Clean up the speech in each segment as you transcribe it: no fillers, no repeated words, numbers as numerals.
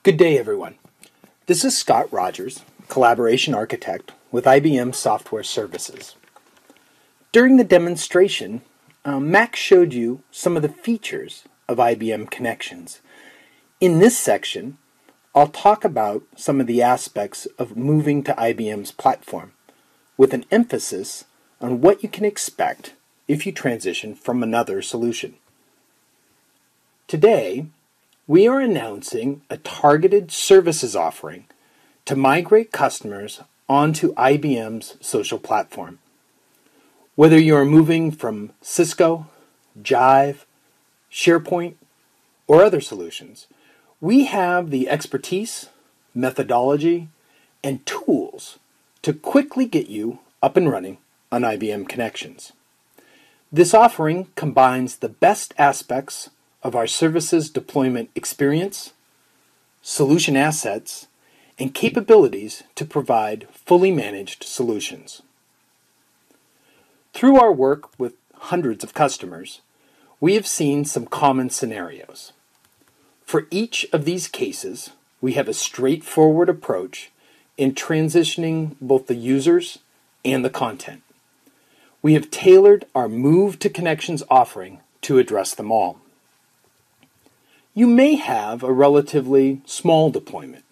Good day, everyone. This is Scott Rogers, Collaboration Architect with IBM Software Services. During the demonstration, Max showed you some of the features of IBM Connections. In this section, I'll talk about some of the aspects of moving to IBM's platform, with an emphasis on what you can expect if you transition from another solution. Today, we are announcing a targeted services offering to migrate customers onto IBM's social platform. Whether you are moving from Cisco, Jive, SharePoint, or other solutions, we have the expertise, methodology, and tools to quickly get you up and running on IBM Connections. This offering combines the best aspects of our services deployment experience, solution assets, and capabilities to provide fully managed solutions. Through our work with hundreds of customers, we have seen some common scenarios. For each of these cases, we have a straightforward approach in transitioning both the users and the content. We have tailored our Move to Connections offering to address them all. You may have a relatively small deployment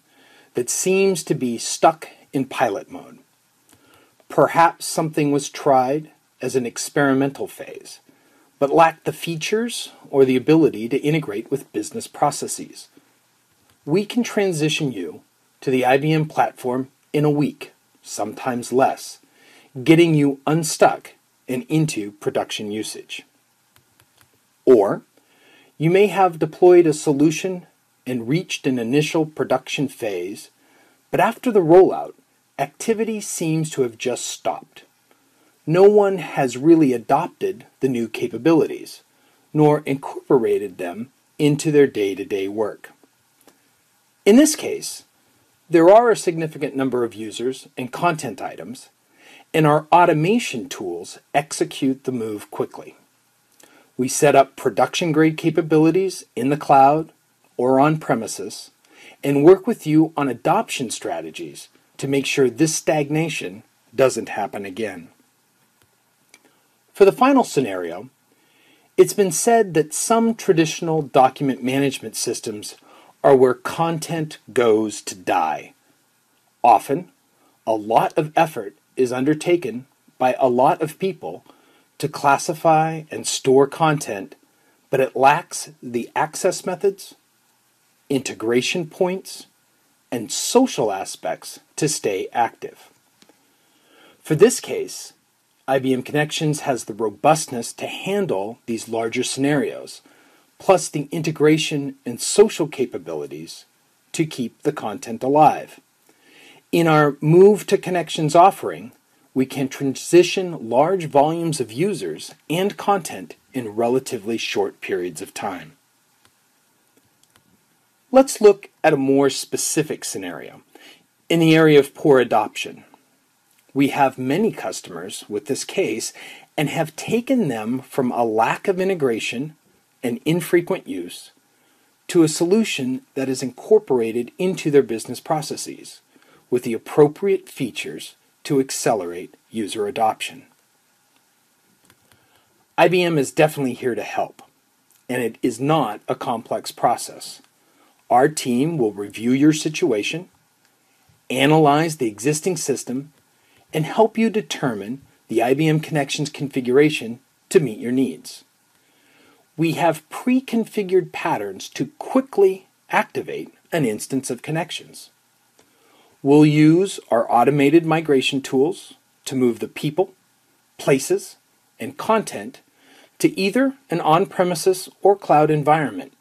that seems to be stuck in pilot mode. Perhaps something was tried as an experimental phase, but lacked the features or the ability to integrate with business processes. We can transition you to the IBM platform in a week, sometimes less, getting you unstuck and into production usage. Or you may have deployed a solution and reached an initial production phase, but after the rollout, activity seems to have just stopped. No one has really adopted the new capabilities, nor incorporated them into their day-to-day work. In this case, there are a significant number of users and content items, and our automation tools execute the move quickly. We set up production-grade capabilities in the cloud or on premises and work with you on adoption strategies to make sure this stagnation doesn't happen again. For the final scenario, it's been said that some traditional document management systems are where content goes to die. Often, a lot of effort is undertaken by a lot of people to classify and store content, but it lacks the access methods, integration points, and social aspects to stay active. For this case, IBM Connections has the robustness to handle these larger scenarios, plus the integration and social capabilities to keep the content alive. In our Move to Connections offering, we can transition large volumes of users and content in relatively short periods of time. Let's look at a more specific scenario in the area of poor adoption. We have many customers with this case and have taken them from a lack of integration and infrequent use to a solution that is incorporated into their business processes with the appropriate features to accelerate user adoption. IBM is definitely here to help, and it is not a complex process. Our team will review your situation, analyze the existing system, and help you determine the IBM Connections configuration to meet your needs. We have pre-configured patterns to quickly activate an instance of Connections. We'll use our automated migration tools to move the people, places, and content to either an on-premises or cloud environment.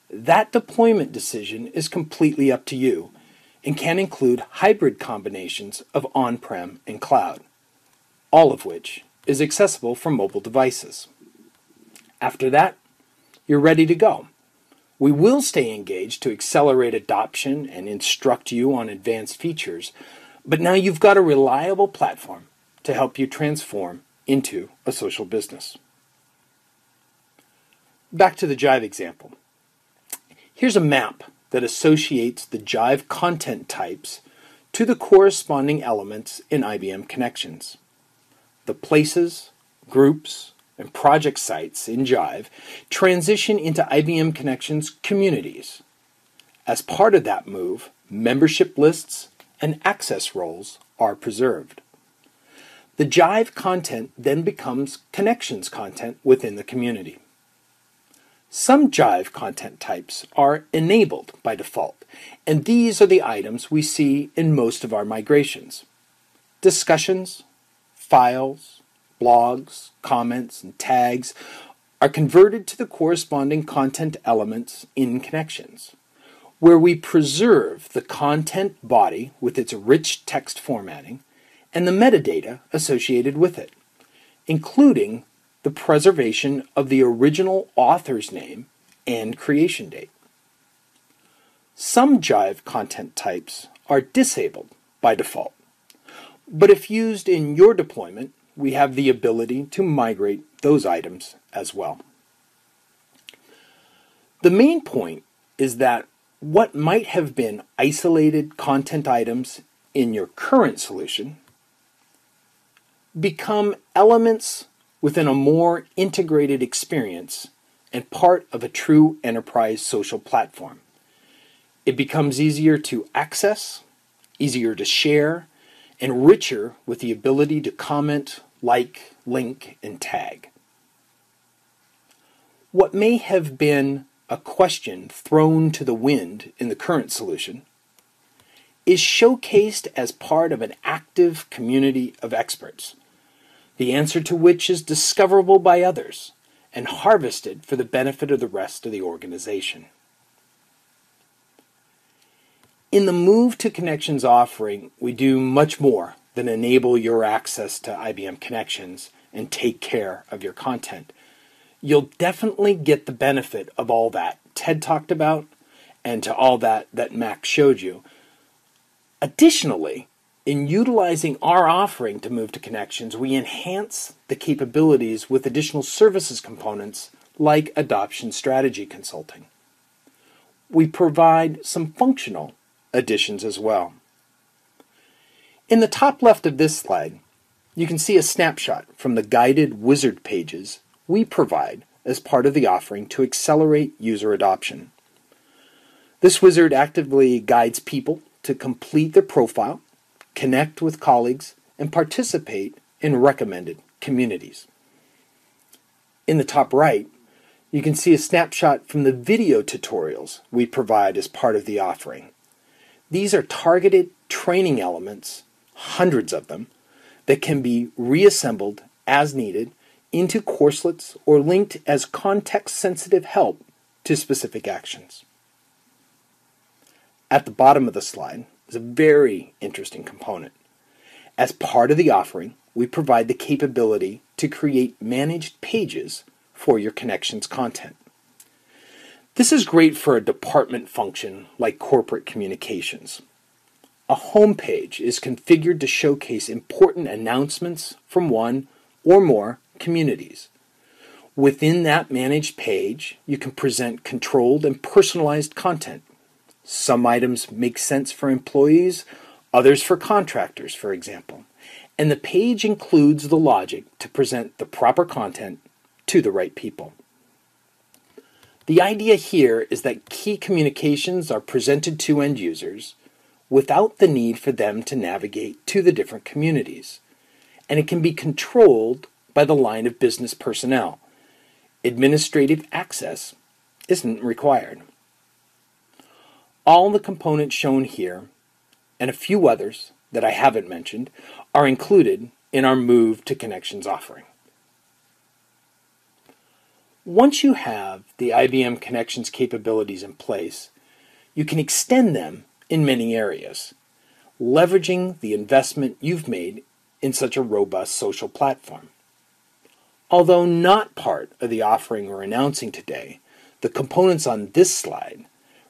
That deployment decision is completely up to you and can include hybrid combinations of on-prem and cloud, all of which is accessible from mobile devices. After that, you're ready to go. We will stay engaged to accelerate adoption and instruct you on advanced features, but now you've got a reliable platform to help you transform into a social business. Back to the Jive example. Here's a map that associates the Jive content types to the corresponding elements in IBM Connections. The places, groups, and project sites in Jive transition into IBM Connections communities. As part of that move, membership lists and access roles are preserved. The Jive content then becomes Connections content within the community. Some Jive content types are enabled by default, and these are the items we see in most of our migrations. Discussions, files, blogs, comments, and tags are converted to the corresponding content elements in Connections, where we preserve the content body with its rich text formatting and the metadata associated with it, including the preservation of the original author's name and creation date. Some Jive content types are disabled by default, but if used in your deployment, we have the ability to migrate those items as well. The main point is that what might have been isolated content items in your current solution become elements within a more integrated experience and part of a true enterprise social platform. It becomes easier to access, easier to share, and richer with the ability to comment, like, link, and tag. What may have been a question thrown to the wind in the current solution is showcased as part of an active community of experts, the answer to which is discoverable by others and harvested for the benefit of the rest of the organization. In the move to Connections offering, we do much more than enable your access to IBM Connections and take care of your content. You'll definitely get the benefit of all that Ted talked about and to all that Mac showed you. Additionally, in utilizing our offering to move to Connections, we enhance the capabilities with additional services components like adoption strategy consulting. We provide some functional additions as well. In the top left of this slide, you can see a snapshot from the guided wizard pages we provide as part of the offering to accelerate user adoption. This wizard actively guides people to complete their profile, connect with colleagues, and participate in recommended communities. In the top right, you can see a snapshot from the video tutorials we provide as part of the offering. These are targeted training elements, hundreds of them, that can be reassembled as needed into courselets or linked as context-sensitive help to specific actions. At the bottom of the slide is a very interesting component. As part of the offering, we provide the capability to create managed pages for your Connections content. This is great for a department function like corporate communications. A home page is configured to showcase important announcements from one or more communities. Within that managed page, you can present controlled and personalized content. Some items make sense for employees, others for contractors, for example. And the page includes the logic to present the proper content to the right people. The idea here is that key communications are presented to end users without the need for them to navigate to the different communities, and it can be controlled by the line of business personnel. Administrative access isn't required. All the components shown here, and a few others that I haven't mentioned, are included in our Move to Connections offering. Once you have the IBM Connections capabilities in place, you can extend them in many areas, leveraging the investment you've made in such a robust social platform. Although not part of the offering we're announcing today, the components on this slide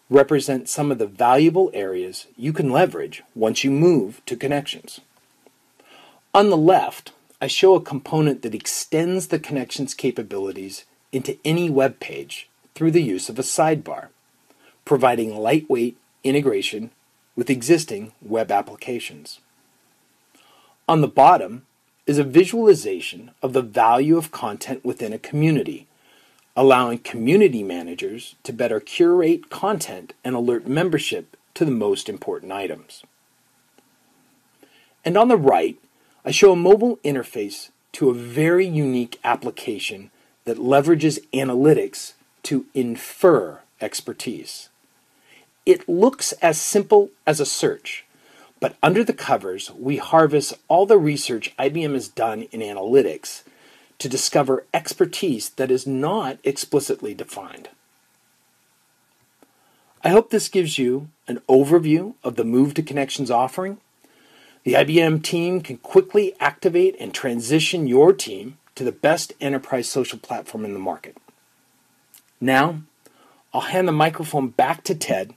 represent some of the valuable areas you can leverage once you move to Connections. On the left, I show a component that extends the Connections capabilities into any web page through the use of a sidebar, providing lightweight integration with existing web applications. On the bottom is a visualization of the value of content within a community, allowing community managers to better curate content and alert membership to the most important items. And on the right, I show a mobile interface to a very unique application that leverages analytics to infer expertise. It looks as simple as a search, but under the covers, we harvest all the research IBM has done in analytics to discover expertise that is not explicitly defined. I hope this gives you an overview of the Move to Connections offering. The IBM team can quickly activate and transition your team to the best enterprise social platform in the market. Now, I'll hand the microphone back to Ted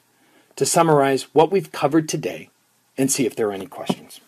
to summarize what we've covered today and see if there are any questions.